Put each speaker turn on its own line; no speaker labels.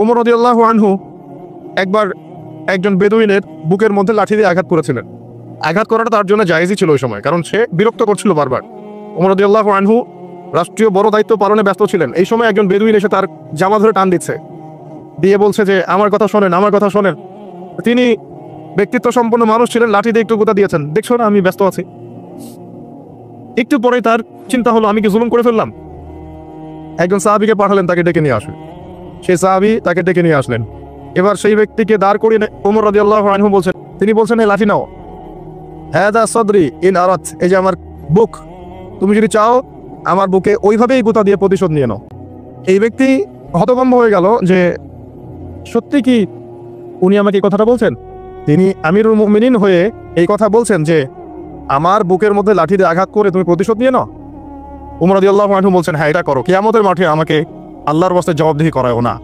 ওমর রাদিয়াল্লাহু আনহু একবার একজন বেদুইনের বুকের মধ্যে লাঠি দিয়ে আঘাত করেছিলেন। আঘাত করাটা তার জন্য জায়েজই ছিল ওই সময়, কারণ সে বিরক্ত করছিল বারবার। ওমর রাদিয়াল্লাহু আনহু রাষ্ট্রীয় বড় দায়িত্ব পালনে ব্যস্ত ছিলেন। এই সময় একজন বেদুইন এসে তার জামা ধরে টান দিচ্ছে, দিয়ে বলছে যে আমার কথা শোনেন, আমার কথা শোনেন। তিনি ব্যক্তিত্ব সম্পন্ন মানুষ ছিলেন, লাঠি দিয়ে একটু গুতা দিয়েছেন, দেখছো না আমি ব্যস্ত আছি। একটু পরেই তার চিন্তা হলো আমি কি জুলুম করে ফেললাম। একজন সাহাবীকে পাঠালেন তাকে ডেকে নিয়ে আসেন। সেই সাহাবী তাকে ডেকে নিয়ে আসলেন। এবার সেই ব্যক্তিকে দাঁড় করিয়ে ওমর রাদিয়াল্লাহু আনহু বলছেন, তিনি বলছেন এই লাঠি নাও, হাদা সদরি ইন আরাত, এই যে আমার বুক, তুমি যদি চাও আমার বুকে ওইভাবেই গুতা দিয়ে প্রতিশোধ নিয়ে নাও। এই ব্যক্তি হতভম্ব হয়ে গেল যে সত্যি কি উনি আমাকে এই কথাটা বলছেন? তিনি আমিরুল মুমিনিন হয়ে এই কথা বলছেন যে আমার বুকের মধ্যে লাঠি দিয়ে আঘাত করে তুমি প্রতিশোধ নিয়ে নাও। ওমর রাদিয়াল্লাহু আনহু বলছেন হ্যাঁ এটা করো, কিয়ামতের মাঠে আমাকে আল্লাহর ওয়াস্তে জবাবদিহি করায়ও না।